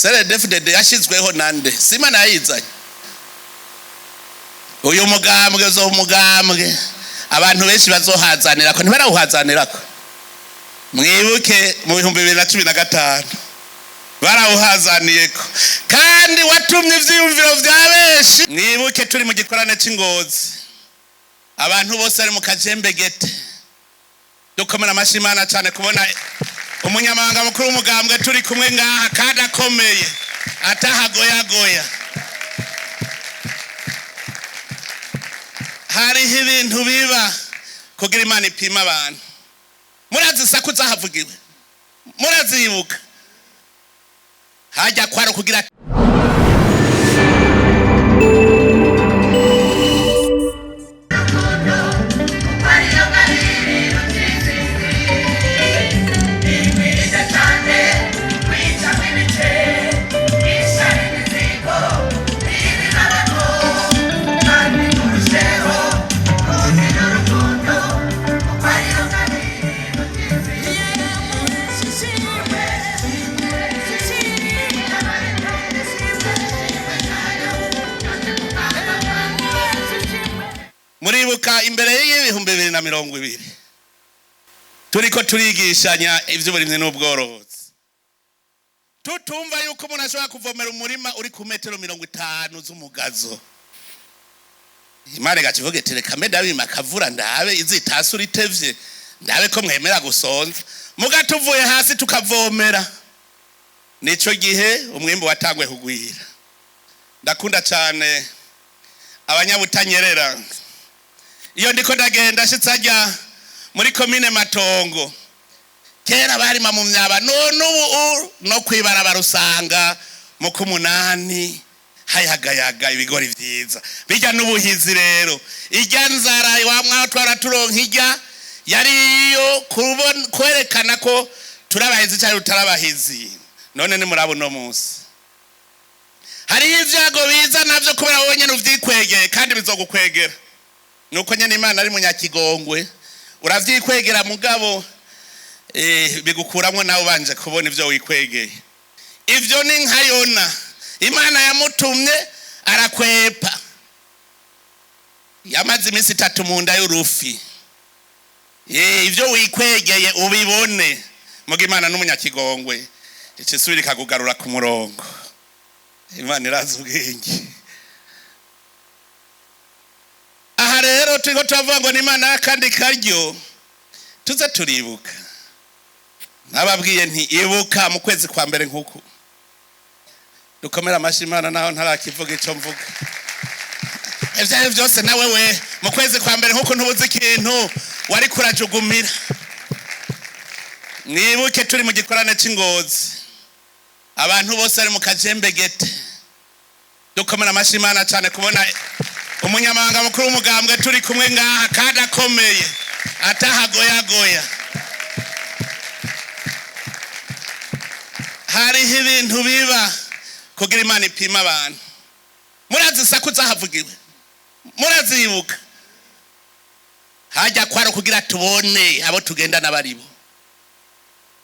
Seredefdede yashizweho nande sima nayizanye uyu mugambwe zo mugambwe abantu benshi bazohazanira ko ntibarawuhazanira ko mwibuke mu 2015 barawuhazaniye ko kandi watumye ivyiyumviro vya benshi mwibuke turi mu gikorane c'Ingozi abantu bose ari mu kajembegete dukomera amashimana cyane kubona umunyamabanga mukuru w'umugambwe turi kumwe ngaha kandi akomeye atahagoyagoya hariho ibintu biba kugira Imana ipima abantu murazi saku zahavugiwe murazibuka hajya kwaro kugira muribuka imbere y'ibihumbi 2020 turiko turigishanya ivy'uburimyi n'ubworozi tutumva yuko umuntu ashobora kuvomera umurima uri ku metero 50 z'umugazo Imana gakivuge tereka medabima kavura ndabe izitasi uritevye ndabe ko mwemera gusonza mugatuvuye hasi tukavomera nico gihe umwimbo watangwe kugwira ndakunda cyane abanyabutanyerera iyo ndiko ndagenda shitsajya muri commune Matongo kera bari mu myaba n'ubu no kwibara barusanga mu kumunani hayagayaga ibigori vyiza bijya n'ubuhizi rero ijya nzara wa mwatwara turonka ijya yariyo kwerekana ko turabahizi cyari utarabahizi none ni murabo no munsi hari ivyago biza navyo kubera wowe nyene uvyikwegeye kandi bizogukwegera nuko nyene Imana ari munyakigongwe uravyikwegera mugabo bigukuramwo nawe banje kubona ivyo wikwegeye ivyo ni nka Yona Imana yamutumye arakwepa yamaze iminsi 3 mu nda y'urufi ivyo wikwegeye ubibone muga Imana n'umunyakigongwe icisubira kagugarura ku murongo Imana irazi ubwenge aha rero turiko tuvuga ngo ni Imana kandi karyo tuza turibuka nababwiye nti ibuka mu kwezi kwa mbere nkuko dukomera amashimana naho ntarakivuga ico mvuga ivyo byose nawe we mu kwezi kwa mbere nkuko ntubuze ikintu wari kurajugumira nibuke turi mu gikorane c'Ingozi abantu bose ari mu kajembegete dukomera amashimana cyane kubona umunyamabanga mukuru w'umugambwe turi kumwe ngaha kandi akomeye atahagoyagoya hariho ibintu biba kugira Imana ipima abantu murazi saku zahavugiwe murazibuka hajya kwaro kugira tubone abo tugenda nabaribo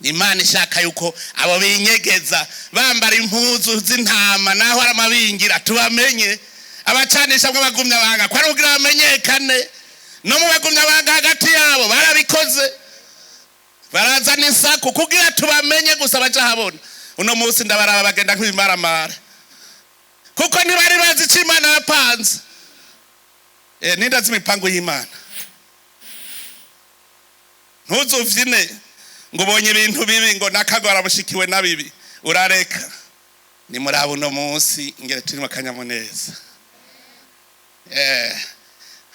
Imana ishaka yuko abo binyegeza bambara impuzu z'intama naho aramabingira tubamenye abacanisha bwo bagumya banga kwari kugira bamenyekane no mu bagumya banga hagati yabo barabikoze barazana isaku kugira tubamenye gusa baca habona uno munsi ndabaraba bagenda nk'imbaramara kuko ntibari bazi icyo Imana yapanze nindazi imipango y'Imana ntuzuvyine ngo ubonye ibintu bibi ngo nakagora mushikiwe nabibi urareka ni murabo uno munsi ingere turimo kanyamuneza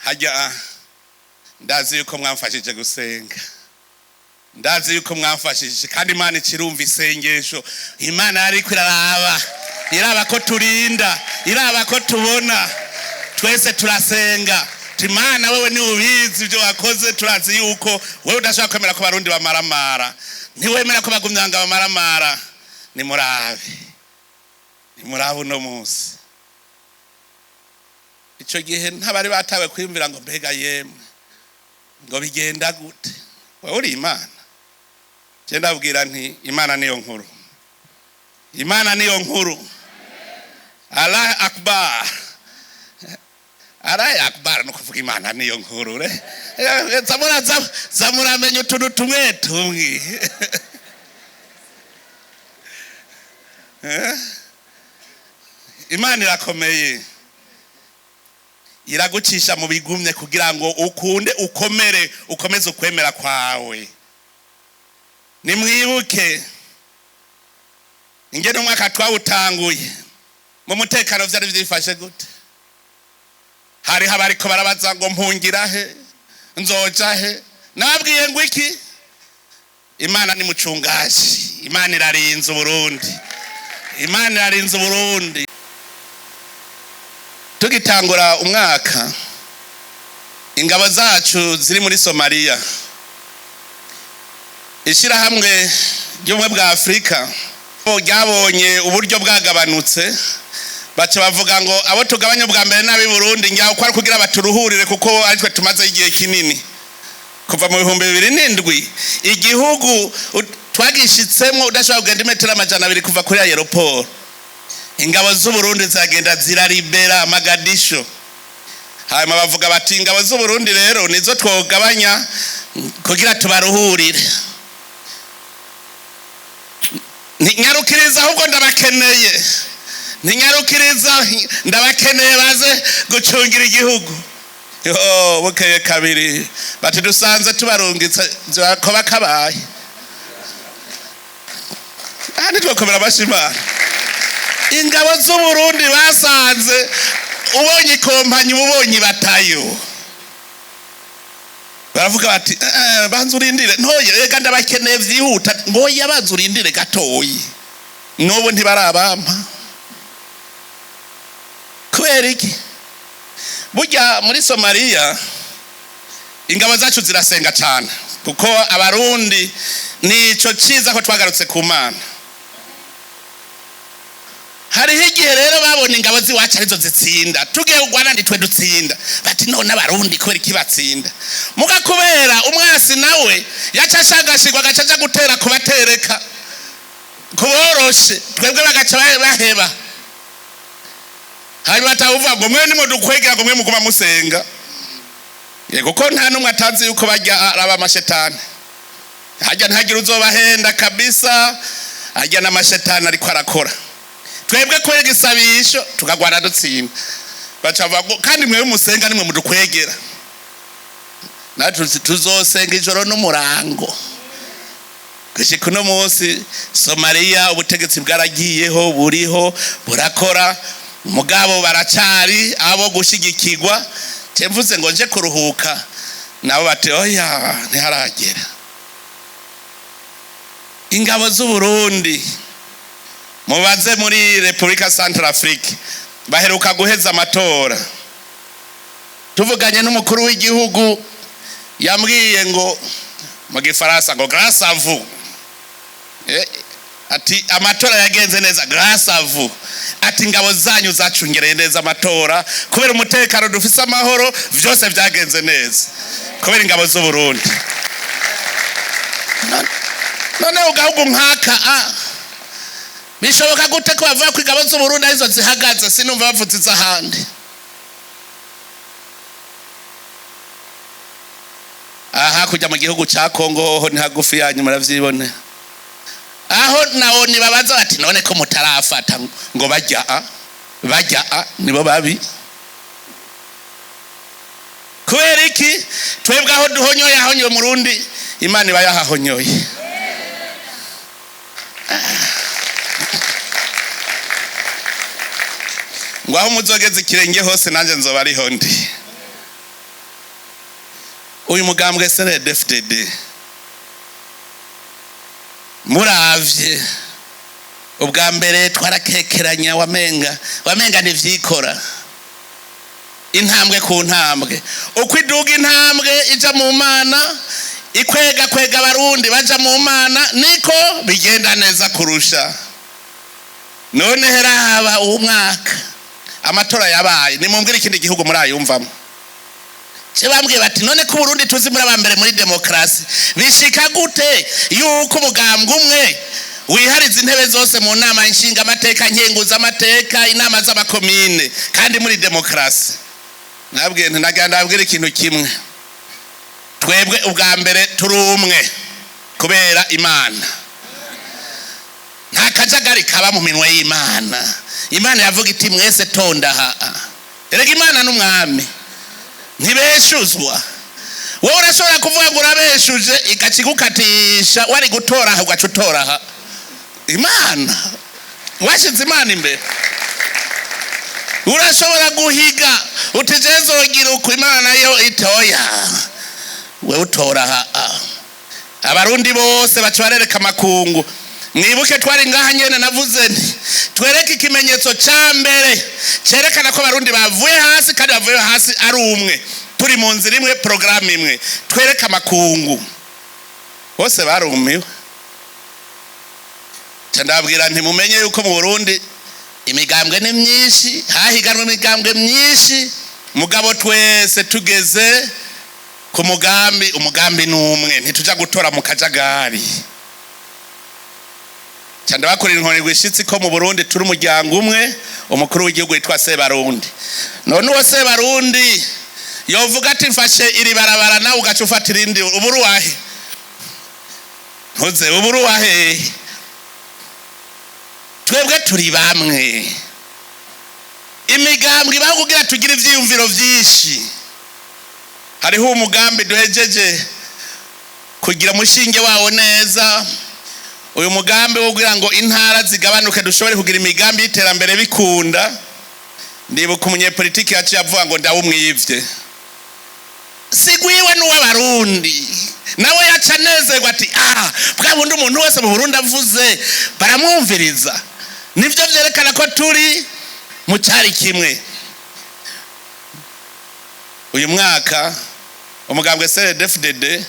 hajya ndazi yuko mwamfashije gusenga ndazi yuko mwamfashije kandi Imana ikirumva isengesho Imana ariko iraba ko turinda iraba ko tubona twese turasenga Imana wewe ni ubizi ibyo wakoze turazi yuko wewe udashaka kwemera ko barundi bamaramara ntiwemera ko bagumyanga bamaramara ni murabe no munsi ico gihe ntabari batawe kwimvira ngo mbega yemwe ngo bigenda gute wewe uri Imana je ndabwira nti Imana niyo nkuru Imana niyo nkuru. Allah akbar. Allah akbar no kuvuga Imana niyo nkuru re. Zamura menyo utuntu tumwe tumwe. Imana irakomeye. Iragucisha mu bigumye kugira ngo ukunde ukomere, ukomeze ukwemera kwawe. Nimwibuke ingene umwaka twawutanguye mu mutekano vyari vyifashe gute? Hari habariko barabaza ngo mpungira he, nzoja he? Nabwiye ngo iki? Imana ni mucungaji. Imana irarinze Burundi. Imana irarinze Burundi. Tugitangura umwaka, ingabo zacu ziri muri Somalia, ishirahamwe ry'ubumwe bwa Afrika ryabonye uburyo bwagabanutse, baca bavuga ngo abo tugabanya bwa mbere nabi Burundi ngiye ko ari kugira baturuhurire kuko ari twe tumaze igihe kinini. Kuva mu 2007 igihugu twagishitsemo udashobora kugenda imetero 200 kuva kuri aeroport. Ingabo z'u Burundi zagenda ziraribera Magadisho. Hanyuma bavuga bati ingabo z'u Burundi rero nizo twogabanya kugira tubaruhurire. Nyarukiriza ahubwo ndabakeneye. Nyarukiriza ndabakeneye baze gucungira igihugu. Bukeye kabiri bati dusanze tubarungitse ko bakabaye. Ani twakomera bashimana. Ingabo z'u Burundi basanze ubonye kompanyi ubonye batayo. Baravuga bati banzurindire ntoye rega ndabakeneye vyihuta ngo yabazurindire gatoyi. Nobo ntibarabampa. Kubera iki? Burya muri Somalia ingabo zacu zirasenga cyane kuko abarundi nico ciza ko twagarutse ku Mana. Hari higihe rero babona ingabo ziwacu arizo zitsinda, tugiye kugwana nditwe dutsinda, bati none abarundi kubera iki batsinda? Muga kubera umwasi nawe yacashagashirwa gacaja gutera kubatereka kuboroshe, twebwe bagaca baheba. Hari batavuga ngo mwe nimo dukwegera ngo mwe muguma musenga. Yego ko nta numwe atazi yuko bajya araba amashetani. Hajya ntagira uzobahenda kabisa, hajya n'amashetani ariko arakora. Twebwe kwega isabisho tukagwana dutsinda. Bacavuga ngo kandi mwe musenga nimwe mudukwegera. Natwe tuzosenga ijoro n'umurango. Gushika uno munsi Somalia ubutegetsi bwaragiyeho buriho burakora. Mugabo baracari abo gushigikirwa. Temvuze ngo nje kuruhuka nabo bati oya ntiharagera. Ingabo z'u Burundi mubaze muri Republika Centrafrique baheruka guheza amatora. Tuvuganye n'umukuru w'igihugu yambwiye ngo mu Gifaransa ngo grâce à vous. Ati amatora yagenze neza grâce à vous. Ati ingabo zanyu zacungereye neza amatora kubera umutekano dufise amahoro vyose vyagenze neza kubera ingabo z'u Burundi. None ugahugu nkaka bishoboka gute ko bavuga ko ingabo z'u Burundi arizo zihagaze sinumva bavuze ahandi? Aha kujya mu gihugu ca Kongo ho ni hagufi yanyu muravyibone. Aho naho nibabaza bati none ko mutarafata ngo bajya nibo babi. Kubera iki? Twebwe aho duhonyoye ahonyoye mu Burundi Imana iba yahahonyoye. Ngo aho muzogeze ikirenge hose nanje nzoba ariho ndi. Uyu mugambwe CNDD-FDD muravye ubwa mbere twarakekeranya wamenga n'ivyikora intambwe ku ntambwe uko iduga intambwe ija mu Mana ikwega abarundi baja mu Mana niko bigenda neza kurusha. None heraba umwaka amatora yabaye nimumbwira ikindi gihugu muri ayumvamo. Bambwiye bati none ko Burundi tuzi muri abambere muri demokrasi bishika gute yuko umugambwe umwe wihariza intebe zose mu nama inshinga amateka nkenguza amateka inama z'abakomine kandi muri demokrasi. Ndabwira ikintu kimwe, twebwe ubwa mbere turi umwe kubera Imana. Nta kajagari kaba mu minwe y'Imana. Imana yavuga iti mwese tonda ha. Erega Imana n'umwami ntibeshuzwa. Wowe urashobora kuvuga ngo urabeshuje ikakigukatisha wari gutora aha ugacutora aha. Imana washize Imana imbere. Urashobora guhiga utijezogira uko Imana yo itoya we utora aha. Abarundi bose bacarereka makungu. Mwibuke twari ngaha nyene navuze nti twereke ikimenyetso ca mbere cerekana ko abarundi bavuye hasi kandi bavuye hasi ari umwe, turi mu nzira imwe, programme imwe, twereke makungu. Bose barumiwe. Ndabwira nti mumenye yuko mu Burundi imigambwe ni myinshi, hahiganwe imigambwe myinshi, mugabo twese tugeze ku umugambi n'umwe, ntituja gutora mu kajagari. Bakorera inkoni gwishitsi ko mu Burundi turi umuryango umwe, umukuru w'igihugu yitwa Sebarundi. None uwo Sebarundi yovuga ati mfashe iri barabara nawe ugaca ufata irindi, uburu wahe? Ntuze uburu wahe? Twebwe turi bamwe. Imigambwe bakugira tugira ivyiyumviro vyinshi. Hariho umugambi duhejeje kugira mushinge wawo neza. Uyu mugambi wo kugira ngo intara zigabanuke dushobore kugira imigambi y'iterambere bikunda. Ndibuka umunyepolitiki yaciye avuga ngo ndawumwivye. Sigwiwe n'uw'abarundi. Nawe yaca nezerwa ati bwa bundi umuntu wese mu Burundi avuze baramwumviriza. Nivyo vyerekana ko turi mu cyari kimwe. Uyu mwaka umugambwe CNDD-FDD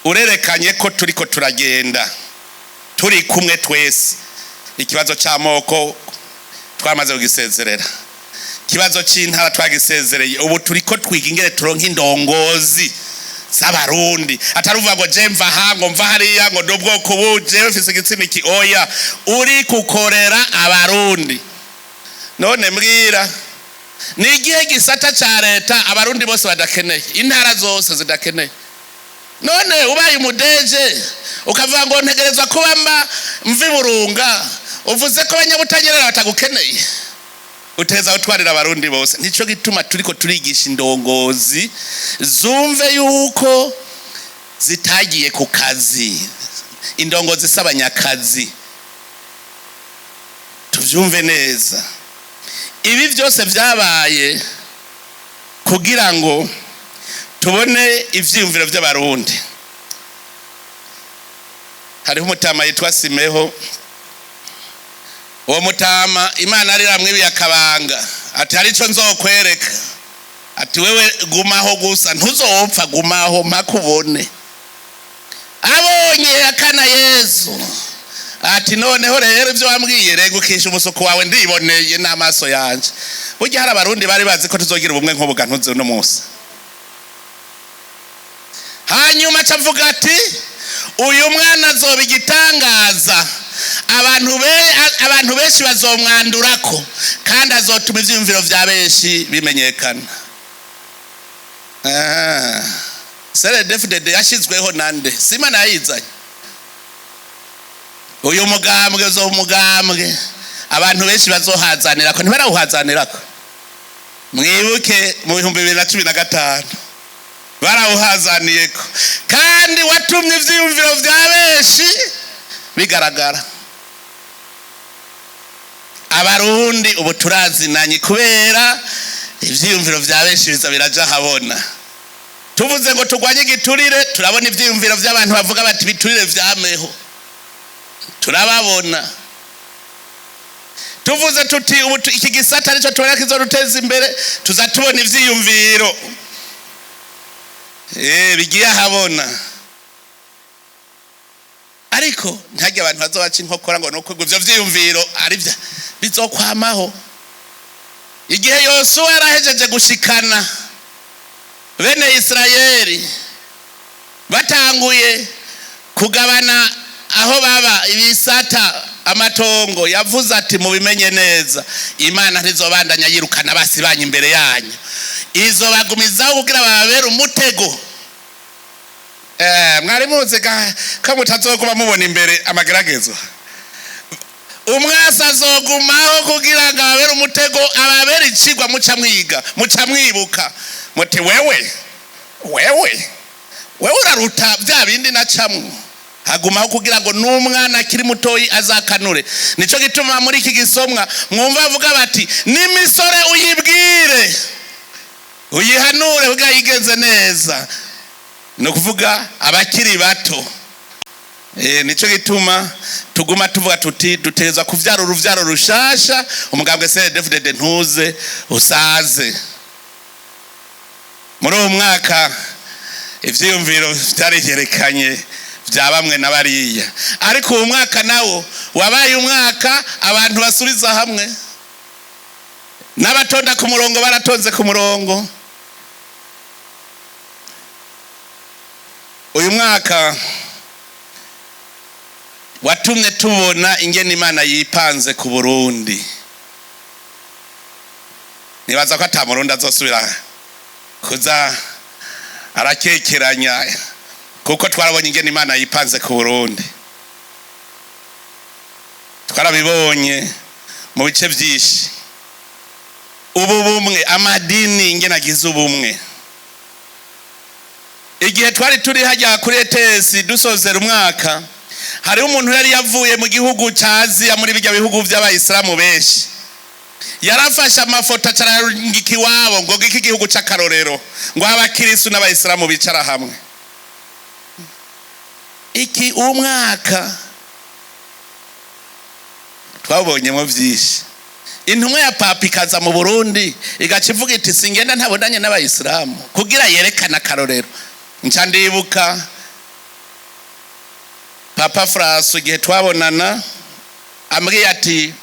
urerekanye ko turiko turagenda turi kumwe twese. Ikibazo cy'amoko twamaze kugisezerera, ikibazo cy'intara twagisezereye, ubu turiko twiga ingere turonka indongozi z'abarundi. Ataruvuga ngo je mva hango mva hariya ngo ndobwoko buje ufise igitsina iki, oya, uri kukorera abarundi. None mbwira ni igihe gisata ca leta abarundi bose badakeneye, intara zose zidakeneye. None ubaye umudeje ukavuga ngo ntegerezwa kuba mvi Burunga, uvuze ko abanyabutanyerera batagukeneye, uteza utwarira abarundi bose. Nico gituma turiko turigisha indongozi zumve yuko zitagiye ku kazi, indongozi s'abanyakazi. Tuvyumve neza. Ibi byose vyabaye kugira ngo tubone ivyiyumviro by'abarundi. Hariho umutama yitwa Simeho. Uwo mutama Imana ari ramwibi yakabanga ati hari ico nzokwereka, ati wewe gumaho gusa ntuzopfa, gumaho mpakubone. Abonye akana Yesu ati noneho rero ibyo wambwiye regukisha umusuko wawe ndiboneye n'amaso yanje. Burya hari abarundi bari bazi ko tuzogira ubumwe nk'ubuga ntuze no munsi. Hanyuma cavuga ati uyu mwana azoba igitangaza, abantu benshi bazomwandurako kandi azotuma ivyumviro vya benshi bimenyekana. CNDD-FDD yashizweho nande? Simana yayizanye. Uyu mugambwe umugambwe abantu benshi bazohazanirako, ntibarawuhazanirako. Mwibuke mu 2015 barawuhazaniyeko kandi watumye ivyiyumviro vya benshi bigaragara. Abarundi ubu turazinanye kubera ivyiyumviro vya benshi biza biraja habona. Tuvuze ngo tugwanye igiturire, turabona ivyiyumviro vy'abantu bavuga bati biturire vyameho, turababona. Tuvuze tuti ubu iki gisata nico tubona kizoruteza imbere, tuzatubona ivyiyumviro bigiye habona. Ariko ntajya abantu bazobaca inkokora ngo nuko ivyo vyiyumviro ari bya bizokwamaho. Igihe Yosuwa yarahejeje gushikana bene Israeli batanguye kugabana aho baba ibisata amatongo yavuze ati mubimenye neza, Imana ntizobandanya yirukana basi banyu imbere yanyu, izo bagumizaho kugira bababera umutego. Mwari muzi ko mutazokuba mubona imbere amageragezo. Umwasi azogumaho kugira ngo ababere umutego, ababere icigwa muca mwiga, muca mwibuka muti wewe uraruta bya bindi nacamwe. Hagumaho kugira ngo n'umwana akiri mutoyi azakanure. Nico gituma muri iki gisomwa mwumva avuga bati n'imisore uyibwire uyihanure kugira yigenze neza, no kuvuga abakiri bato. Nico gituma tuguma tuvuga tuti duteza kuvyara uruvyaro rushasha, umugambwe CNDD-FDD ntuze usaze. Muri uwo mwaka ivyiyumviro vyarerekanye vya bamwe n'abariya, ariko uwo mwaka nawo wabaye umwaka abantu basuriza hamwe, n'abatonda ku murongo baratonze ku murongo. Uyu mwaka watumye tubona ingene Imana yipanze ku Burundi. Nibaza ko ata Murundi azosubira kuza arakekeranya, kuko twarabonye ingene Imana yipanze ku Burundi. Twarabibonye mu bice byinshi, ubu bumwe, amadini ingene agize ubumwe. Igihe twari turi hajya kuri ETS dusozera umwaka, hari umuntu yari yavuye mu gihugu ca Aziya, muri bijya bihugu by'abayisilamu benshi, yarafashe amafoto acarangika iwabo ngo iki gihugu c'akarorero, ngo abakirisu n'abayisilamu bicara hamwe. Iki umwaka twabonyemo byinshi. Intumwa ya Papa ikaza mu Burundi igaca ivuga iti singenda ntabonanye n'abayisilamu, kugira yerekana akarorero. Nca ndibuka Papa Francois igihe twabonana ambwiye ati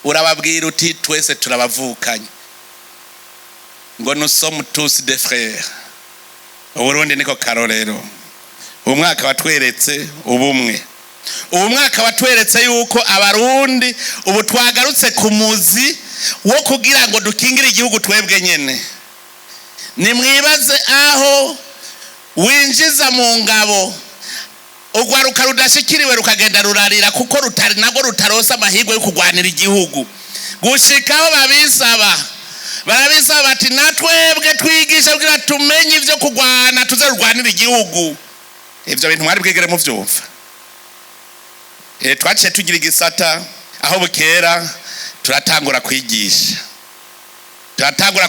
urababwira uti twese turabavukanye, ngo nous sommes tous des frères. Uburundi niko karorero. Umwaka watweretse ubumwe. Uwo mwaka watweretse yuko abarundi ubu twagarutse ku muzi wo kugira ngo dukingire igihugu twebwe nyene. Nimwibaze aho winjiza mu ngabo ugwaruka rudashikiriwe rukagenda rurarira kuko rutari nago rutarosa amahirwe yo kugwanira igihugu, gushikaho barabisaba bati natwebwe twigisha kugira tumenye ivyo kugwana tuze rugwanira igihugu. Ivyo bintu mwari bwigere mu vyumva. Twaciye tugira igisata aho bukera turatangura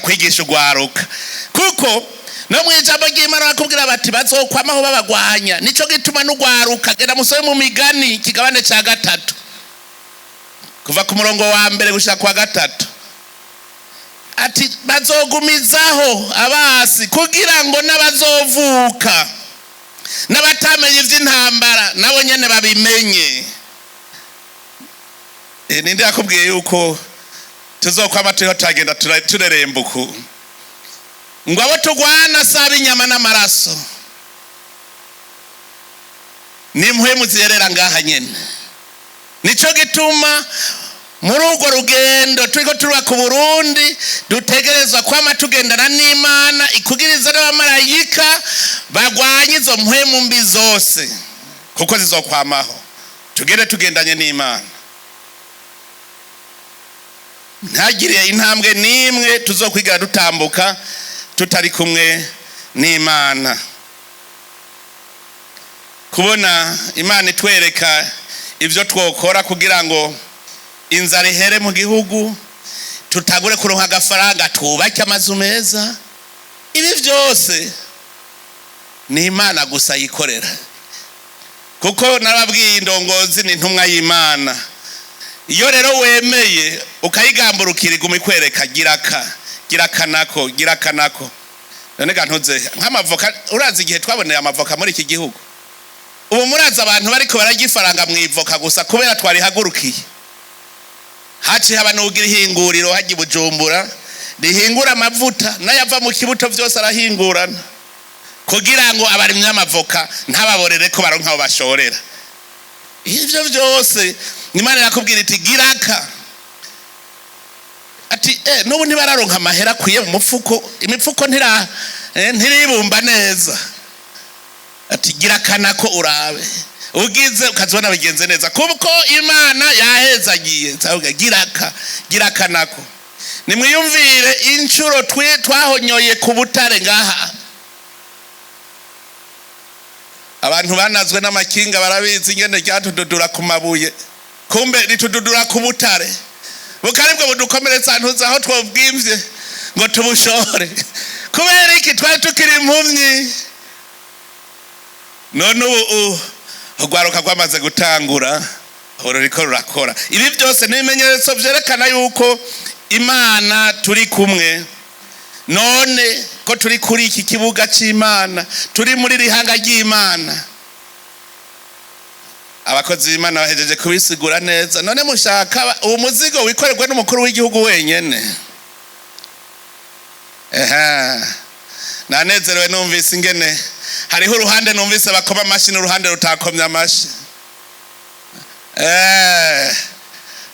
kwigisha ugwaruka, kuko no mwijambo ry'Imana bakubwira bati bazokwamaho babagwanya. Nico gituma n'ugwaruka genda musobe mu Migani kigabane ca 3 kuva ku murongo wa mbere gushika kwa 3, ati bazogumizaho abasi kugira ngo n'abazovuka n'abatamenye ivy'intambara nabo nyene babimenye. Ninde yakubwiye yuko tuzokwama tugenda turerembuku ngo abo tugwana saba inyama n'amaraso nimpuhemu zerera ngaha nyene? Nico gituma muri urwo rugendo turiko turuba ku Burundi dutegerezwa kwama tugendana n'Imana ikugiriza n'abamarayika bagwanye izo mpwemu mbi zose, kuko zizokwamaho. Tugende tugendanye n'Imana, ntagire intambwe nimwe tuzokwigira dutambuka tutari kumwe n'Imana. Kubona Imana itwereka ivyo twokora kugira ngo inzara ihere mu gihugu, tutagure kuronka agafaranga twubake amazu meza, ibi vyose ni Imana gusa yikorera. Kuko narababwiye indongozi ni intumwa y'Imana. Iyo rero wemeye ukayigamburukira iguma ikwereka gira kanako. None gantuze nk'amavoka, urazi igihe twaboneye amavoka muri iki gihugu, ubu murazi abantu bariko baragifaranga mwivoka gusa kubera twari hagurukiye. Haci haba nugira ihinguriro haji Bujumbura rihingura amavuta n'ayava mu kibuto vyose arahingurana kugira ngo abarimye amavoka ntababorere ko baronka aho bashorera. ivyo vyose Imana yakubwira iti giraka ati nubu ntibararonka amahera akwiye mu mufuko, imifuko ntiribumba neza, ati girakana ko urabe ugize ukazibona bigenze neza kuko Imana yahezagiye. Nsavuga girakanako. Nimwiyumvire inshuro twahonyoye ku butare ngaha, abantu banazwe n'amakinga barabizi ingene ryatududura ku mabuye, kumbe ritududura ku butare. Bukari bwo budukomeretsa ntuza aho twobwimvye ngo tubushore, kubera iki twari tukiri impumyi. None ubu urwaruka rwamaze gutangura, ruriko rurakora. Ibi byose n'ibimenyetso vyerekana yuko Imana turi kumwe. None ko turi kuri iki kibuga c'Imana, turi muri rihanga ry'Imana, abakozi b'Imana bahejeje kubisigura neza. None mushaka uwo muzigo wikorerwe n'umukuru w'igihugu wenyene? Nanezerewe numvise ingene hariho uruhande numvise bakoma amashi n'uruhande rutakomye amashi.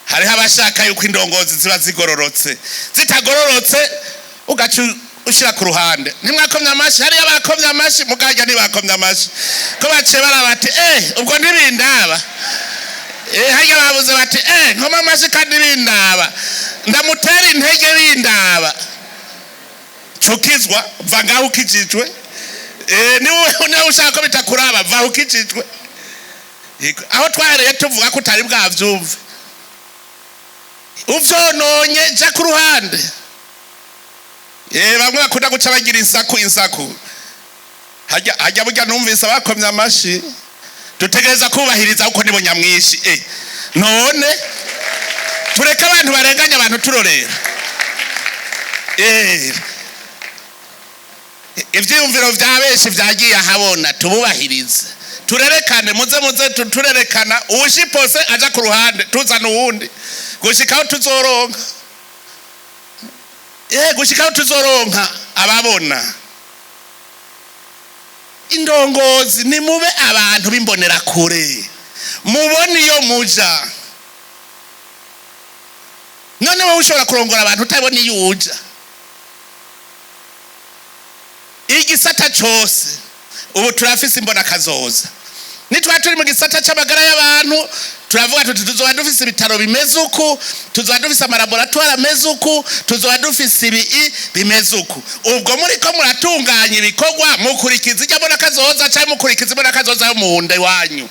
Hariho abashaka yuko indongozi ziba zigororotse, zitagororotse ugaca ushira ku ruhande. Ntimwakomye amashi, hariyo abakomye amashi mugajya ntibakomye amashi, ko baciye barabati ubwo ntibindaba. Hariyo babuze bati nkoma amashi kandi bindaba, ndamutera intege bindaba. Cukizwa va ngaho ukijijwe. Niwe ushaka ko bitakuraba va ukijijwe. Aho twahereye tuvuga ko utari bwavyumve, uvyononye ja ku ruhande. Bamwe bakunda guca bagira insaku. Hajya burya numvise abakomye amashi, dutegereza kubahiriza uko nibo nyamwishi. None tureka abantu barenganya abantu turorera. Ivyiyumviro vya benshi vyagiye ahabona tububahirize, turerekane, muze turerekana. Uwushipose aja ku ruhande, tuzana uwundi gushikaho tuzoronka. Gushikaho tuzoronka ababona. Indongozi ni mube abantu bimbonera kure, mubone iyo muja. None wowe ushobora kurongora abantu utabona iyo uja. Igisata cyose ubu turafise imbona kazoza. Nitwa turi mu gisata c'amagara y'abantu, turavuga tuti tuzoba dufise ibitaro bimeze uku, tuzoba dufise amalaboratoire ameze uku, tuzoba dufise ibi bimeze uku. Ubwo muri ko muratunganya ibikorwa mukurikiza ijya mbona kazoza cyangwa mukurikiza imbona kazoza yo mu nda wanyu.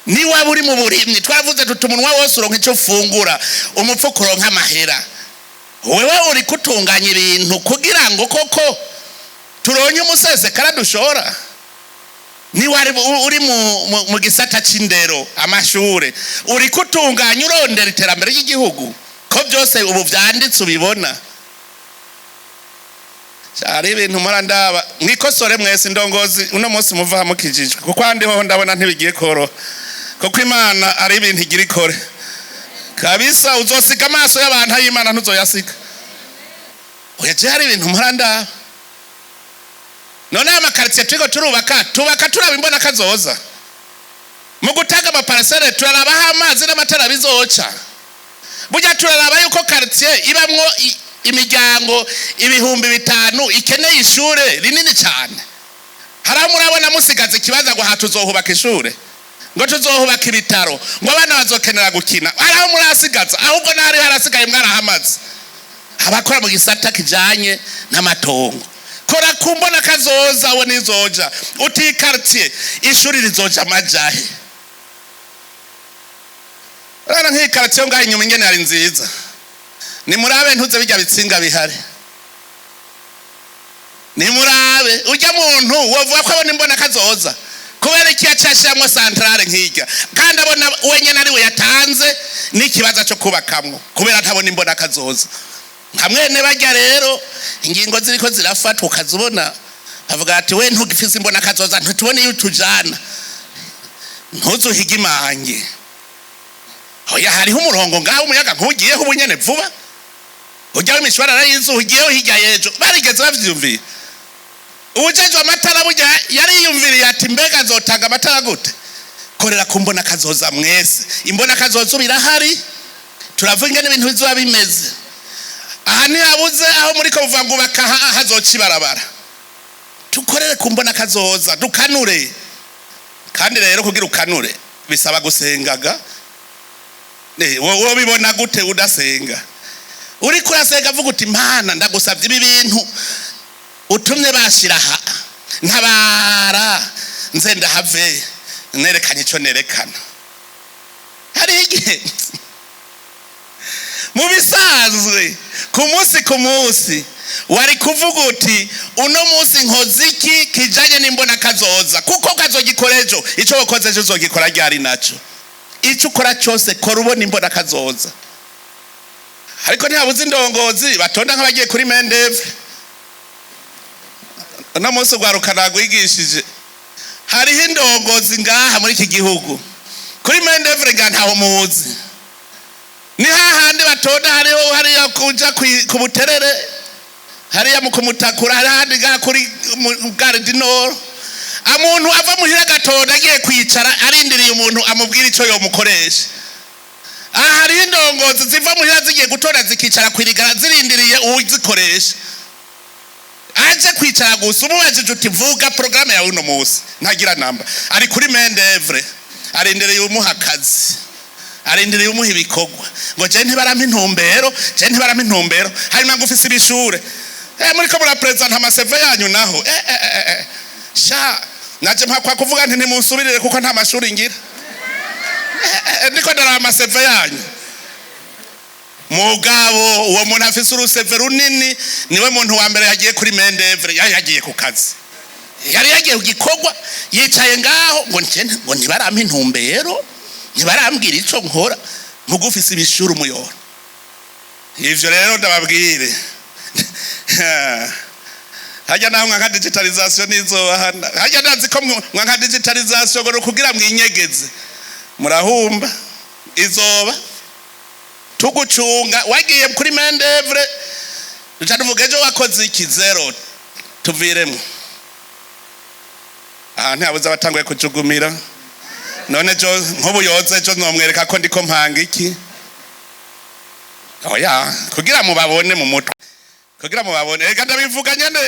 Ni waba uri mu burimyi, twavuze tuti umunwa wose uronka icyo ufungura, umupfuko uronka amahera. Wewe uri kutunganya ibintu kugira ngo koko turonye umusesekara dushora. Ni wari uri mu gisata c'indero, amashure, uri kutunganya urondera iterambere ry'igihugu, ko byose ubu vyanditse ubibona. Cyari ibintu murandaba mwikosore mwese indongozi uno munsi muva mukijijwe, kuko andi ho ndabona ntibigiye koro, kuko Imana ari ibintu igira ikore kabisa. Uzosiga amaso y'abantu y'Imana ntuzoyasiga. Oya hari ibintu murandaba. None amakaritiye turiko tubaka turaba imbona kazoza. Mu gutaga amaparasere turarabaho amazi n'amatara bizoca. Burya turaraba yuko karitiye ibamwo imiryango 5,000 ikeneye ishure rinini cyane. Haraho murabona musigaze ikibaza ngo hatuzohubaka ishure, ngo tuzohubaka ibitaro, ngo abana bazokenera gukina. Haraho murasigaza, ahubwo nari harasigaye mwarahamaze. Abakora mu gisata kijanye n'amatongo, kora kumbona kazoza we nizoja. Uti quartier ishuri rizoja majahe. Rana nk'i quartier ngaho inyuma ingene ari nziza. Ni murabe ntuze bijya bitsinga bihari. Ni murabe ujya muntu wovuga ko abona imbona kazoza, kubera iki yacashiramo centrale nk'ijya, kandi abona wenyene ari we yatanze n'ikibaza cyo kubakamwo, kubera atabona imbona kazoza. Hamwe ne bajya rero ingingo ziriko zirafatwa ukazibona, avuga ati we ntugifise imbona kazoza ntutubone iyo tujana, ntuzuhiga imange. Oya hariho umurongo ngaho umuyaga nkugiyeho ubunyene vuba, ujya w'imishwarara y'izuba ugiyeho hirya yejo. Barigeze bavyumviye ubujejwe amatara burya yariyumviriye ati mbega azotanga amatara gute? Korera kumbona kazoza mwese, imbona kazoza birahari, turavuga ingene ibintu bizoba bimeze. Aha ntihabuze aho muri ko buvangubaka hazoca ibarabara, tukorere kumbona kazoza dukanure. Kandi rero kugira ukanure bisaba gusengaga. Wowe bibona gute udasenga? Uri kurasenga avuga uti Mana ndagusabye ibi bintu utumye bashiraha ntabara nze ndahave nerekanye ico nerekana. Hari igihe mu bisanzwe ku munsi wari kuvuga uti uno munsi nkoze iki kijanye n'imbona kazoza, kuko kazogikorejo ico wakoze ejo uzogikora ryari naco. Ico ukora cyose kora ubona imbona kazoza. Ariko ntihabuze indongozi batonda nk'abagiye kuri Mendevre. Uno munsi ugwarukana gwigishije, hariho indongozi ngaha muri iki gihugu kuri Mendevre nga ntaho muzi. Ni hahandi batonda hariya kuja ku Buterere, hariya mu Kumutakura, hariya ngaha kuri Gare du Nord. Amuntu ava muhira gatonda agiye kwicara arindiriye umuntu amubwira ico yomukoresha. Hari indongozi ziva muhira zigiye gutora zikicara kwirigara zirindiriye uzikoresha. Aje kwicara gusa umubajije uti vuga programme yawe uno munsi ntagira namba. Ari kuri Mendevre arindiriye umuhakazi, arindiriye umuha ibikorwa ngo je ntibarampa intumbero, hanyuma ngufise ibishure muri ko mura present amaseve yanyu naho sha naje mpakwa kuvuga nti ntimunsubirire kuko nta mashuri ngira. Niko ndara amaseve yanyu. Mugabo uwo muntu afise uruseve runini niwe muntu wa mbere yagiye kuri Mendevre, yagiye ku kazi, yari yagiye kugikorwa, yicaye ngaho ngo ntibarampa intumbero, ntibarambwira ico nkora, mugufise ibishuru umuyoro. Ivyo rero ndababwire hajya naho nka digitalization nizobahana, hajya nazi ko nka digitalization ngo kugira mwinyegeze murahumba izoba tugucunga. Wagiye kuri Mendevre tuvuga ejo wakoze iki zero tuviremo. Aha ntihabuze abatanguye kujugumira, none jo nk'ubuyoze ejo nomwereka ko ndiko mpanga iki. Oya kugira mubabone mu mutwe, kugira mubabone. Ega ndabivuga nyene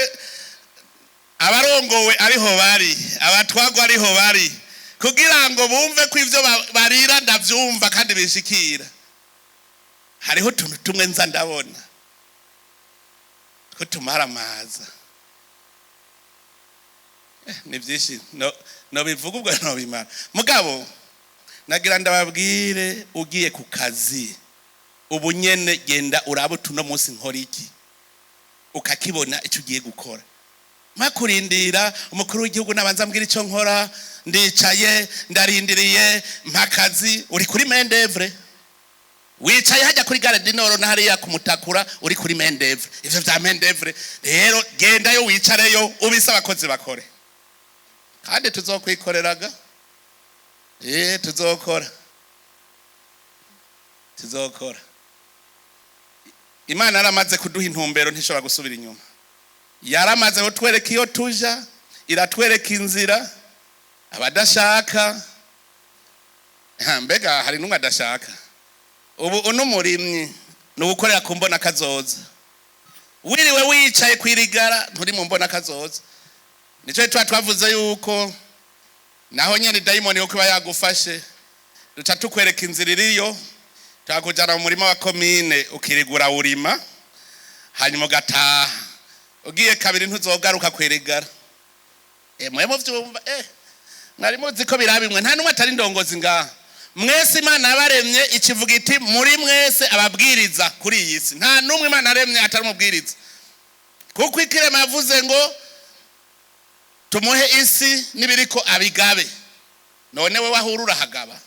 abarongowe ariho bari, abatwagwa ariho bari, kugira ngo bumve ko ivyo barira ndavyumva kandi bishikira. Hariho tuntu tumwe nza ndabona ko tumara amaza. Ni byinshi no bivuga ubwo no bimara. Mugabo nagira ndababwire ugiye ku kazi ubu nyene genda urabo tuno munsi nkora iki ukakibona icyo ugiye gukora. Makurindira umukuru w'igihugu nabanza mbwira icyo nkora, ndicaye ndarindiriye mpakazi. Uri kuri Mendevre wicaye hajya kuri Gare du Nord na hariya Kumutakura, uri kuri Mendevre. Ivyo vya Mendevre rero genda yo wicareyo ubise abakozi bakore, kandi tuzokwikoreraga. Tuzokora. Imana yaramaze kuduha intumbero ntishobora gusubira inyuma. Yaramaze kutwereka iyo tuja, iratwereka inzira. Abadashaka mbega hari numwe adashaka. Ubu uno murimyi no gukorera kumbona kazoza. Wiriwe wicaye kwirigara nturi mu mbona kazoza. Nico twavuze yuko naho nyene daimoni yo kuba yagufashe duca tukwereka inzira iriyo, twakujana mu murima wa komine ukirigura urima, hanyuma gataha ugiye kabiri ntuzogaruka kwirigara. Mwe muvyumva mwari muzi ko birabimwe nta numwe atari ndongozi ngaha. Mwese Imana yabaremye ikivuga iti muri mwese ababwiriza kuri iyi si. Nta numwe Imana yaremye atari umubwiriza, kuko ikirema yavuze ngo tumuhe isi nibiriko abigabe. None we wahurura hagaba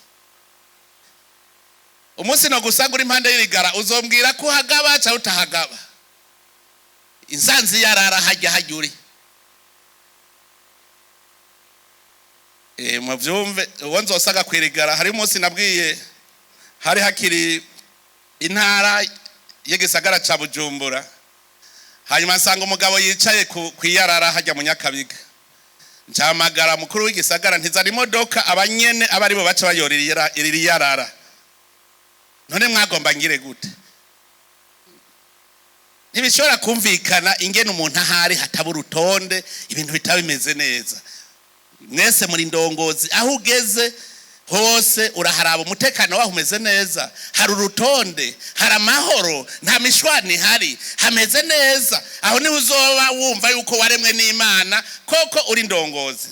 umunsi no gusagura impande y'irigara uzombwira ko hagaba cyangwa utahagaba. Insanzi yarara hajya hajyuri. Muvyumve uwo nzosaga kwirigara. Hari umunsi nabwiye hari hakiri intara y'igisagara ca Bujumbura, hanyuma nsanga umugabo yicaye kwiyarara hajya mu Nyakabiga, ncamagara mukuru w'igisagara ntizari imodoka abanyene abaribo baca bayorira iriyarara. None mwagomba ngire gute? Ntibishobora kumvikana ingene umuntu ahari hataba urutonde, ibintu bitaba bimeze neza. Mwese muri ndongozi aho ugeze hose uraharaba umutekano waho umeze neza, hari urutonde, hari amahoro, nta mishwani hari, hameze neza. Aho ni uzoba wumva yuko waremwe n'Imana koko uri ndongozi.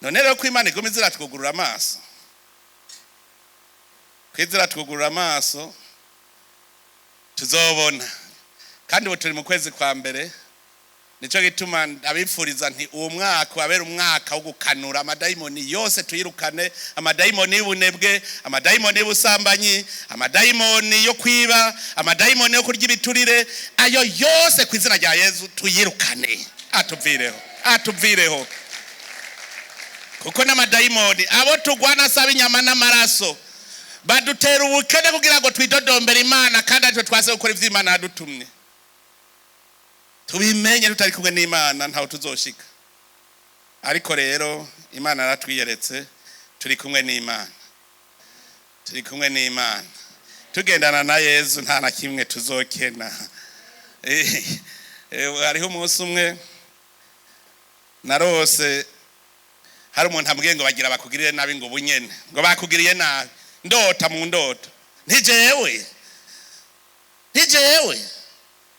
None rero ko Imana igomba iziratwugurura amaso, kwiziratwugurura amaso tuzobona. Kandi ubu turi mu kwezi kwa mbere, nico gituma abifuriza nti uwo mwaka wabera umwaka wo gukanura amadayimoni yose, tuyirukane amadayimoni y'ubunebwe, amadayimoni y'ubusambanyi, amadayimoni yo kwiba, amadayimoni yo kurya ibiturire, ayo yose ku izina rya Yesu tuyirukane, atuvireho. Kuko n'amadayimoni abo tugwana saba inyama n'amaraso badutera ubukene kugira ngo twidodombere Imana, kandi atwe twase gukora ivy'Imana yadutumye. Tubimenye tutari kumwe n'Imana ntaho tuzoshika. Ariko rero Imana yaratwiyeretse turi kumwe n'Imana, tugendana na Yesu nta na kimwe tuzokena. Hariho umunsi umwe narose hari umuntu ambwiye ngo bagira bakugirire nabi, ngo bunyene ngo bakugiriye nabi, ndota mu ndoto ntijewe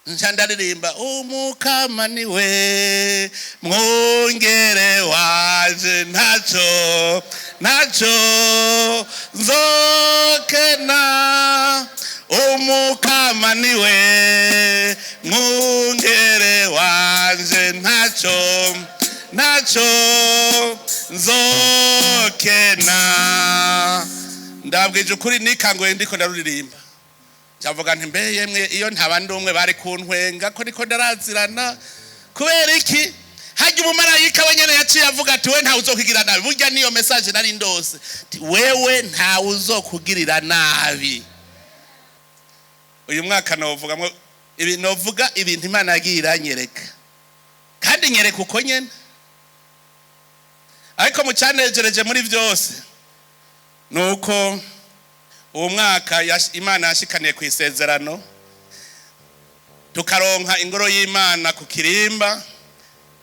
ncandaririmba umukama niwe mwongere waje ntaco nzokena, umukama niwe mwongere waje ntaco nzokena. Ndabwije ukuri nikangoye ndiko ndaruririmba, cyavuga nti mbe yemwe iyo ntabandi umwe bari kuntwenga ko niko ndarazirana. Kubera iki? Hajya umumarayika wenyene yaciye avuga ati we nta uzokugirira nabi. Burya niyo message nari ndose, wewe nta uzokugirira nabi. Uyu mwaka novugamwe novuga ibintu Imana yagira nyereka, kandi nyereka uko nyene. Ariko mucanejereje muri byose nuko uwo mwaka Imana yashikaniye ku isezerano, tukaronka ingoro y'Imana ku Kirimba,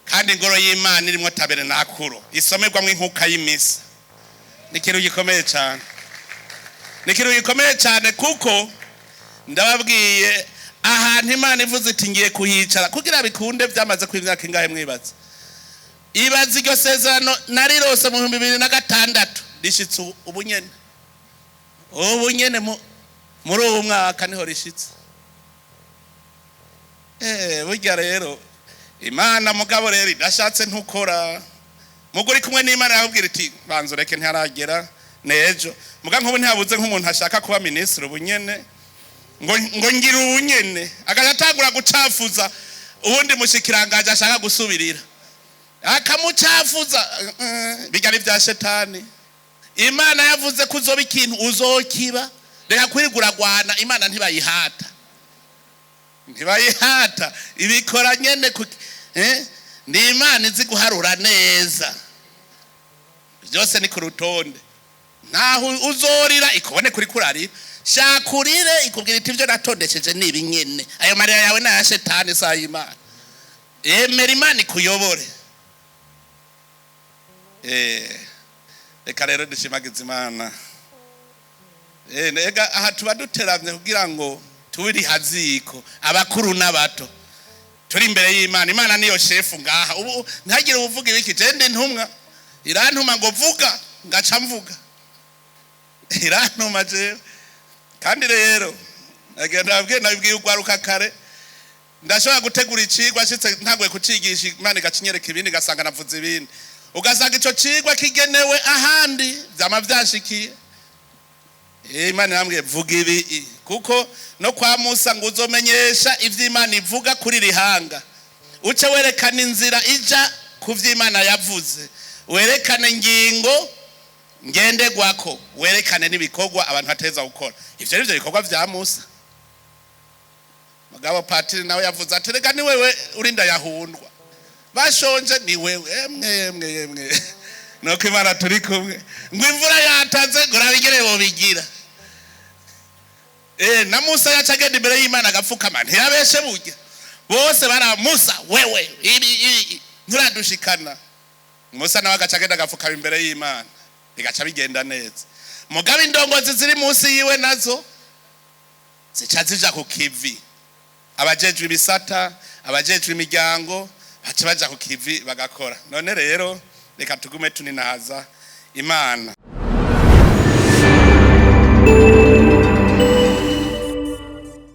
kandi ingoro y'Imana irimo tabernakulo isomerwamo inkuka y'imisa. Nikiru gikomeye cyane, kuko ndababwiye ahantu Imana ivuze iti ngiye kuhicara kugira bikunde byamaze ku imyaka ingahe mwibaza. Ibaza iryo sezerano narirose mu 2006 rishitse ubunyene muri uwo mwaka niho rishitse. Burya rero Imana mugabo rero idashatse ntukora. Muguri kumwe n'Imana yakubwira iti banzo reke ntaragera nejo. Muga nk'ubu ntihabuze nk'umuntu ashaka kuba ministre ubunyene ngo ngira ubunyene agatangura gucafuza ubundi mushikirangaje ashaka gusubirira akamucafuza. Bigari bya shetani. Imana yavuze ko uzoba ikintu uzokiba, reka kwirigura gwana. Imana ntibayihata ibikora nyene ni Imana izi guharura neza. Byose ni ku rutonde, naho uzorira ikubone kuri kurari shakurire ikubwira iti byo natondesheje nibi nyene. Ayo marira yawe na shetani sa Imana. Emera Imana ikuyobore. Reka rero dushimagize Imana. Nega aha tuba duteramye kugira ngo tubiri haziko abakuru n'abato turi imbere y'Imana. Imana niyo shefu ngaha. Ubu ntagire uvuga ibiki, jende ntumwa irantuma ngo vuga ngaca mvuga, irantuma je. Kandi rero agenda abwiye nabibwiye ugwaruka kare, ndashobora gutegura icigwa shitse ntagwe kucigisha Imana igacinyereka ibindi gasanga navuze ibindi, ugasanga ico cigwa kigenewe ahandi vyama vyashikiye. Imana yambwiye vuga ibi, kuko no kwa Musa ngo uzomenyesha ivy'Imana ivuga kuri rihanga, uce werekana inzira ija ku vy'Imana yavuze, werekane ingingo ngendegwako, werekane n'ibikorwa abantu bateza gukora. Ivyo nivyo bikorwa vya Musa. mugabo patiri nawe yavuze ati reka ni wewe urinda yahundwa bashonje ni wewe emwe nuko Imana turi kumwe ngo imvura yatanze ngo rabigire bobigira na Musa yacagenda imbere y'Imana agapfukama ntiyabeshe burya bose bara Musa wewe ibi nturadushikana Musa nawe agacagenda agapfukama imbere y'Imana bigaca bigenda neza mugabo indongozi ziri munsi yiwe nazo zica zija ku kivi abajejwe ibisata abajejwe imiryango baca baja ku kivi bagakora none rero reka tugume tuninahaza Imana.